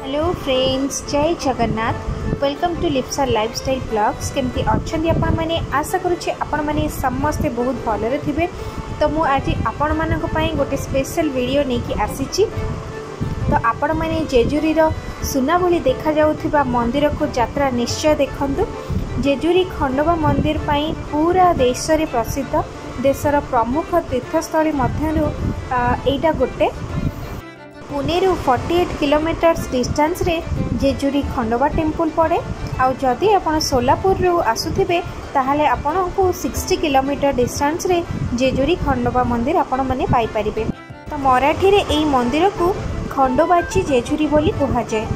Hello friends, जय Jagannath. Welcome to Lipsa lifestyle blogs. केमती अच्छे आपण मैंने आशा करुच्छे आपण मैंने समस्ते बहुत भलरे थे। तो मुझे आज आपण मानक पई गोटे स्पेशल वीडियो नहीं आसी। तो आपण मैंने जेजुरी सुना भली देखा जाउथिबा मंदिर को यात्रा निश्चय देखंतु। जेजुरी खंडोबा मंदिर पई पूरा देश रे प्रसिद्ध, देशर प्रमुख तीर्थस्थली मध्यरु एटा गोटे। पुणे रु 48 किलोमीटर्स डिस्टेंस रे जेजुरी खंडोबा टेम्पल पड़े। आउ जदि आपण सोलापुर रु आसुथिबे ताहाले आपनको 60 किलोमीटर डिस्टेंस रे जेजुरी खंडोबा मंदिर आपण माने पाई परिबे। तो मराठी रे एई मंदिर को खंडोबाची जेजुरी बोली कहा जाए।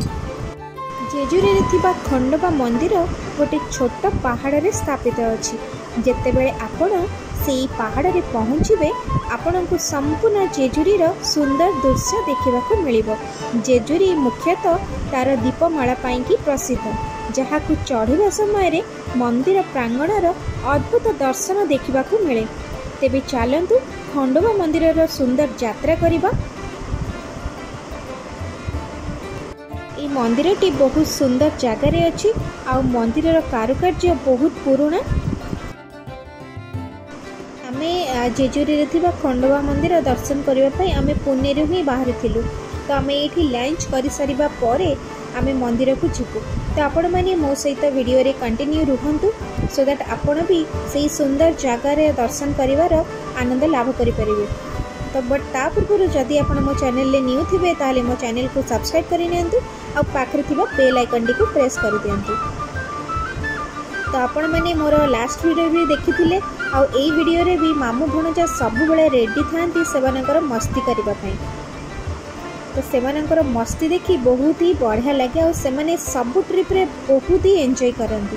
जेजुरी रे थिबा खंडोबा मंदिर गोटे छोट पहाड़ रे स्थापित अछि। जेतेबेले आपण सेई पहाड़ रे पहुँचे आपण को संपूर्ण जेजुरी सुंदर दृश्य देखा मिलिबो। जेजुरी मुख्यतः तार दीपमाला की प्रसिद्ध, जहाँ को चढ़ा समय रे मंदिर प्रांगणर अद्भुत दर्शन देखा मिले। तेबे चलतु खंडोबा मंदिर सुंदर यात्रा करिबा। ई मंदिरटी बहुत सुंदर जगार अच्छी। आ मंदिर कारुकार्य बहुत पुराना। आमे जेजुरी रे थिबा खंडोबा मंदिर दर्शन करने आमे पुणे रे ही बाहर थिलु। तो आमे एठी लंच कर सारिबा परे आमे मंदिर को जिबु। तो आपण माने मो सहित वीडियो रे कंटिन्यू रुहंतु, सो दैट आपण भी सही सुंदर जगार दर्शन करिवार आनंद लाभ करि परिबे। तो बट ता पूर्व जदि आपण मो चैनल ले न्यू थिबे ताले मो चैनल को सब्सक्राइब करि नियंतु आ पाखरे थिबा बेल आइकन टी को प्रेस कर दियंतु। तो आपण माने मोर लास्ट वीडियो भी देखिथिले। आ एई वीडियो रे भी मामू भणजा सब बेले रेडी थांती सेमानकर मस्ती करबा पई। तो सेमानकर मस्ती देखी बहुत ही बढ़िया लगे। आ सेमाने सब ट्रिप रे बहुत ही एंजॉय करंती।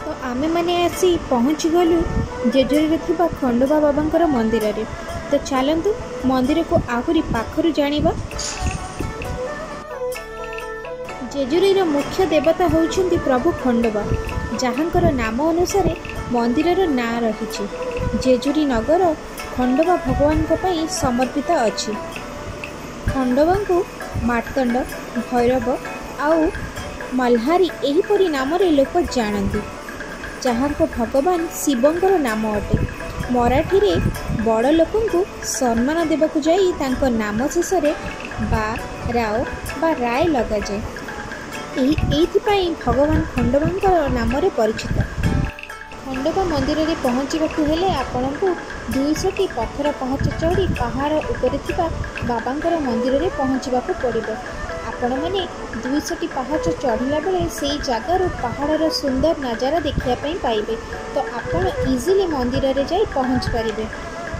तो आमे माने आसी पहुँच गलु जेजुरी थिबा खंडोबा बाबांकर मंदिर रे। तो चलतु मंदिर को आहुरी पाखरु जानिबा। जेजुरी रो मुख्य देवता होउछन्ति प्रभु खंडोबा, जहाँकर नाम अनुसार मंदिरर नाँ रहिछि। जेजुरी नगर खंडोबा भगवान को पई समर्पित अछि। खंडोबा को मार्तंड, भैरव आउ मल्हारी एहीपरि नाम रे लोक जानନ୍ତି, जहाँ को भगवान शिवंकर नाम अटे। मराठी रे बड़ लोकन को सम्मान देवाकू जाई तांको नाम शेष रे बा, राव बा राय लगा जाए। एइथिपाई भगवान खंडोबांकर नाम रे परिचित। खंडोबा मंदिर रे पहुँचवाकू हेले आपनकू 200टी पत्थर पहाच चढ़ी पहाड़ उपरे थिबा बाबांकर मंदिर रे पहुँचवाकू पड़िबो। आपण मैंने 200टी पहाच चढ़ला बेले से जगार पहाड़र सुंदर नजारा देखा पाइबे। तो आपण इजिली मंदिर रे जाई पहुँच पारिबे।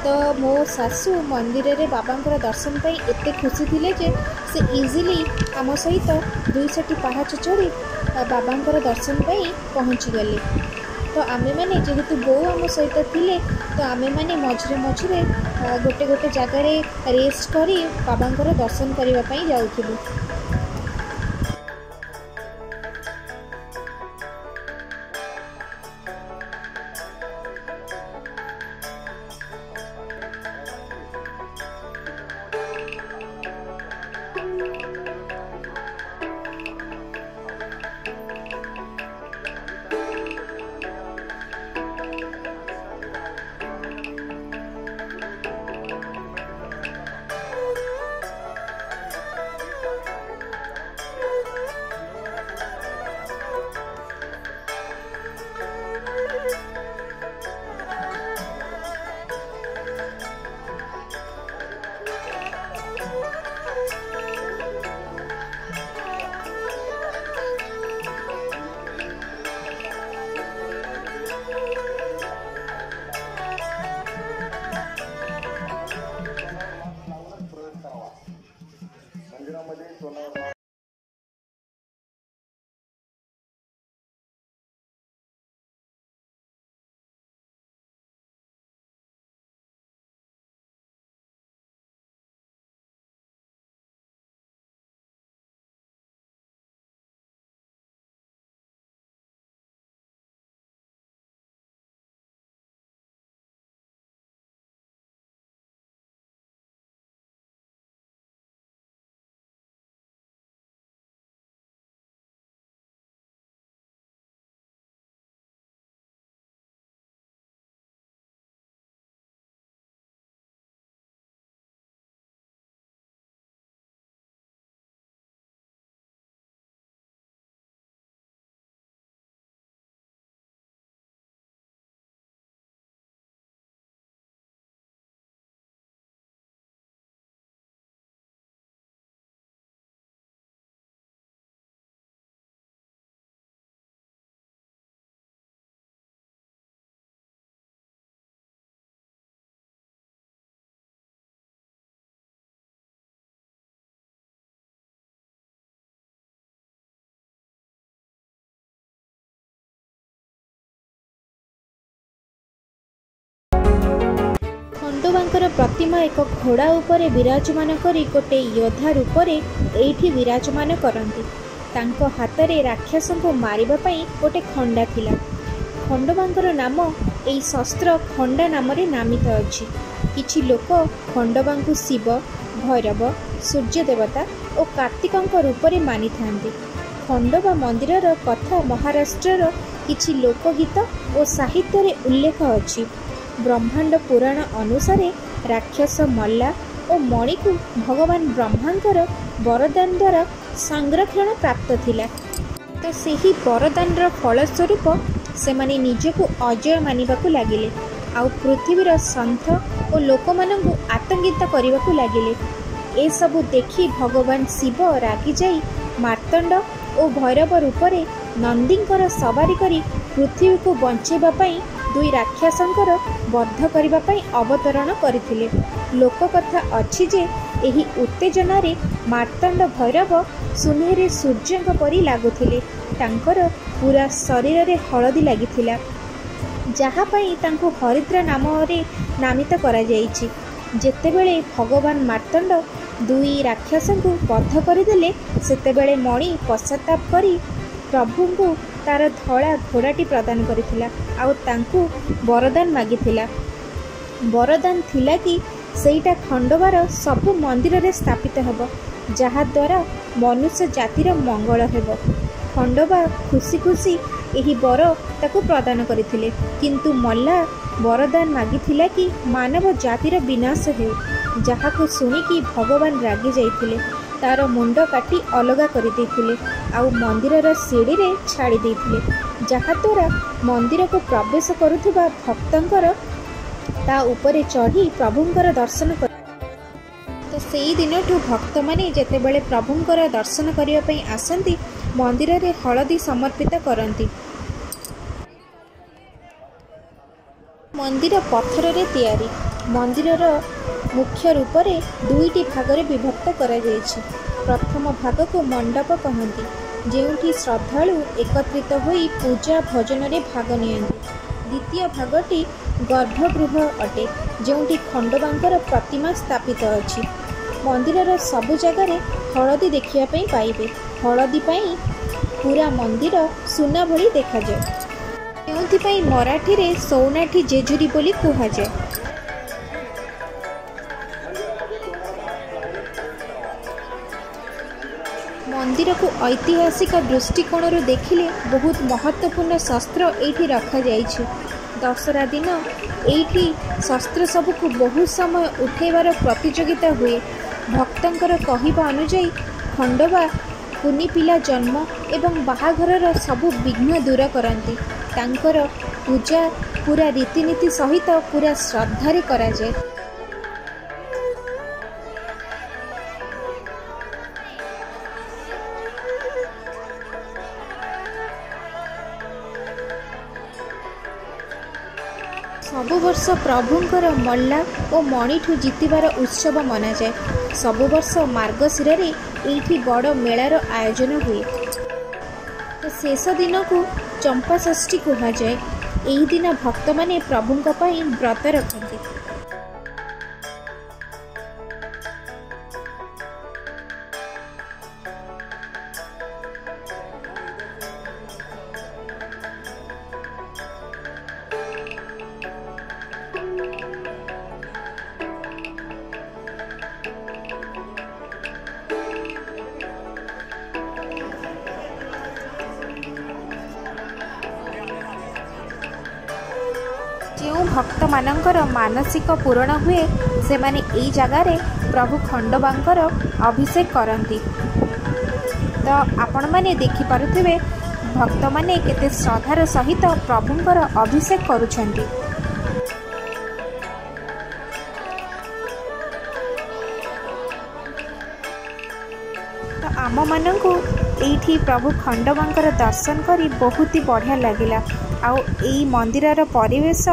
तो मो सासू मंदिर रे बाबांकर दर्शन पाई एते खुशी थिले जे से इजिली आम सहित 200टी पहाच चढ़ी बाबांकर दर्शन पाई पहुँची गले। तो आमे माने जेहेतु बो आम सहित थिले, तो आमे माने मझिरे मझिरे गोटे गोटे जगार रेस्ट करी बाबांकर दर्शन करबा पई जाउथिलु। खंडोबांकर प्रतिमा एक घोड़ा उपरे विराजमान करी गोटे योद्धा रूपरे एठी विराजमान करती। तांको हातरे राक्षस को मारिबा पई गोटे खंडा थिला। खंडोबांकर नाम एई शस्त्र खंडा नाम नामित अछि। किछि लोक खंडोबांकु शिव, भैरव, सूर्य देवता और कार्तिकंक रूपरे मानि थांती। खंडोबा मंदिरर कथा महाराष्ट्रर किछि लोकगीत और साहित्य रे उल्लेख अछि। ब्रह्मांड पुराण अनुसारे राक्षस मल्ला और मणि को भगवान ब्रह्मांकर वरदान द्वारा संरक्षण प्राप्त थिला। तो सेही वरदानर फलस्वरूप से माने निजको अजय मानिबाकू लागिले आउ पृथ्वीर सन्थ और लोकमानंकु आतंकित करिबाकू लागिले। ए सबु देखि भगवान शिव रागी जाई मार्तंड और भैरव रूपरे नंदींकर सवारी करी पृथ्वी को बंचेबा पई दुई राक्षसंकर बद्ध करिबा पई अवतरण करथिले। लोककथा अछि जे एही उत्तेजनारे मार्तंड भैरव सुनेरे सूर्यंक परी लागुथिले। तांकर पूरा शरीर रे हळदी लागिथिला, जहा पई तांको हरिद्रा नाम रे नामित करा जायछि। जेतेबेले भगवान मार्तंड दुई राक्षसंकु बद्ध करदेले सेतेबेले मणि पश्चाताप करी प्रभुंकु तार धड़ा घोड़ाटी प्रदान करिथिला आउ तांकु वरदान मागिथिला। वरदान थिला कि सेईटा खंडोबार सबु मंदिर रे स्थापित हेबो, जहा द्वारा मनुष्य जातिर मंगल हेबो। खंडोबा खुशी खुशी एही वर ताकु प्रदान करथिले, किंतु मल्ला वरदान मागिथिला कि मानव जातिर विनाश हेउ। जहाकु सुनिकी भगवान रागी जाइथिले, तार मुंड काटी अलगा करि देथिले आउ मंदिरर सीढ़ी रे छाड़ी देथिले, जहा द्वारा मंदिर को प्रवेश करुथिबा भक्तंकर ता उपरे चढ़ी प्रभुंकर दर्शन कर। तो सेई दिनठू भक्त माने जेतेबेले प्रभुंकर दर्शन करिया पई आसंती मंदिर रे हळदी समर्पित करंती। मंदिर पत्थर रे तैयारी। मंदिरर मुख्य रूपरे दुईटी भागरे विभक्त करा जायछि। प्रथम भाग को मंडप कहंती, जेउठी श्रद्धालु एकत्रित होई पूजा भजन रे भाग नियंती। द्वितीय भागटी गर्भगृह अटे, जेउठी खंडोबांकर प्रतिमा स्थापित अछि। मंदिरर सबु जगारे हळदी देखिया पई पाइबे। हळदी पई पूरा मंदिर सुना भली देखा जाय। एउंथि मराठी रे सौनाठी जेजुरी बोली कुहा जाय। मंदिर को ऐतिहासिक दृष्टिकोण देखिले बहुत महत्वपूर्ण शस्त्र एठी रखा जायछि। दशहरा दिन एठी शस्त्र सबको बहुत समय उठेबार प्रतियोगिता हुए। भक्तंकर कहिबा अनुଯାयी खंडोबा कुनी पिला जन्म एवं बाहाघरर सबु विघ्न दूर करती। तांकर पूजा पूरा रीतिनीति सहित पूरा श्रद्धारे करा जाए। सबु वर्ष प्रभुंकर मल्ला और मणिठू जीतिबार उत्सव मना जाए। सबु वर्ष मार्गशीर रे एठी बड़ मेलार आयोजन हुए। तो शेष दिन को चंपा षष्ठी कहा जाए। एही दिन भक्त माने प्रभुंक पई व्रत रखती। जो भक्त मानकर मानसिक पूरण हुए से माने एई जगार प्रभु खंडोबांकर अभिषेक करती। तो आपण माने देखि पारुथिबे भक्त माने केते श्रद्धार सहित प्रभुंकर अभिषेक करुछंती। तो आम मानंकु एठी प्रभु खंडोबांकर दर्शन करी बहुत ही बढ़िया लगिला। आउ एई मंदिरर परिवेश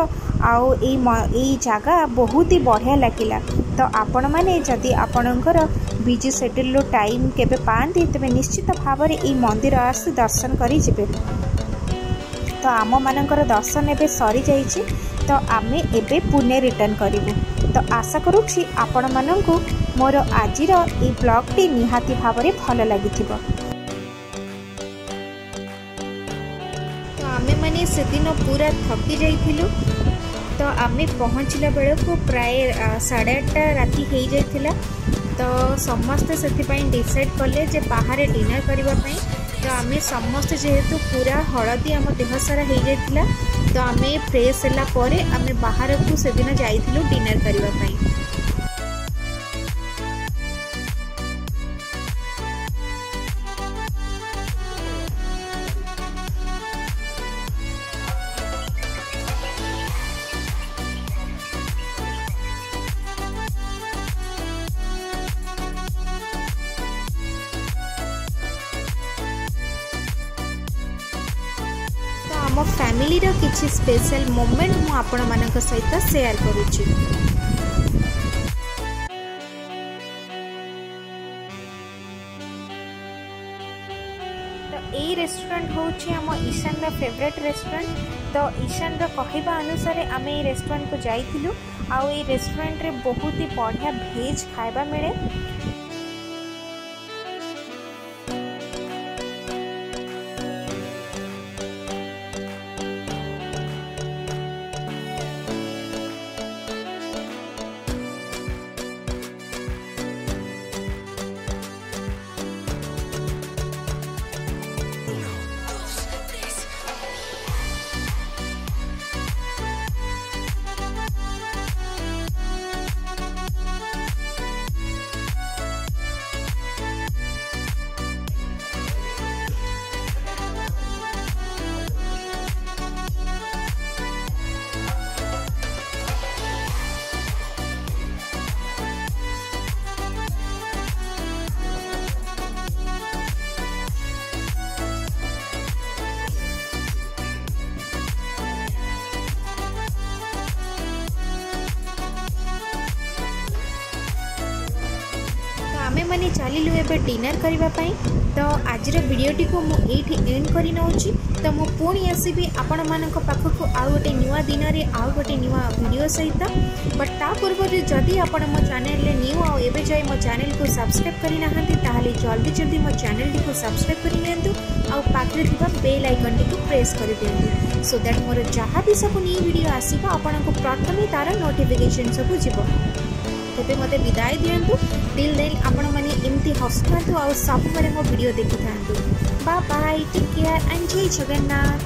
आउ एई जगह बहुत ही बढ़िया लगिला। तो आपण माने जदि आपणकर बिजी शेड्यूल टाइम केबे पाती तेबे निश्चित भाव में एई मंदिर आसी दर्शन करी जिबे। तो आम मानकर दर्शन एबे सरी जाइछि। तो आमे एबे पुणे रिटर्न करिबु। तो आशा करुच्ची आपण मानंकु मोर आजिर ए ब्लॉगटी निहाती भावरे भल लागिथिबो। तो आमे माने से दिन पूरा थकी जाइथिलु। तो आमे पहुँचला बेलू प्राय 8:30 राति हो जाइथिला। तो समस्ते से डिसाइड कले जे बाहर डिनर करने। तो आम समस्त जेहेतु पूरा हलदी आम देह सारा हो जाइथिला। तो आम फ्रेश है आम बाहर को से दिन जाइथिलु डिनर करने। आम फैमिली रो किछि स्पेशल मोमेंट मु आपण मानक सहित शेयर करूची। तो ए रेस्टोरेंट होची आम ईशान रो फेवरेट रेस्टोरेंट। तो ईशान रो कहबा अनुसार आम ए रेस्टोरेंट को जाइथिलु। आउ ए रेस्टोरेंट रे बहुत ही बढ़िया भेज खाइबा मिले। आमे माने चलिलु एबे डिनर करबा पई। तो आज वीडियोटी को मु एठी एंड करि नउची। तो मु पुणी आसीबी आपण मानक पाखकु आउ गोटे नुवा दिन रे आउ गोटे नुवा वीडियो सहित। बट ता पूर्व जदि आपण मो चैनल रे न्यू आ एबे जाय मो चैनल को सब्सक्राइब करि नाहंती ताहाले जल्दी जल्दी मो चैनल को सब्सक्राइब करि नेंतु। आउ पाखरे थिबा बेल आइकन को प्रेस करि देंतु सो दैट मोर जहाँ भी सब न्यू वीडियो आसीबा आपण को प्रथमे तार नोटिफिकेशन सब जिवो। तेबे मते विदाय दियंतु। टिल देन आपण माने एमती हसथांतु और सब मो वीडियो देखि थांतु। Bye bye, take care and जय जगन्नाथ।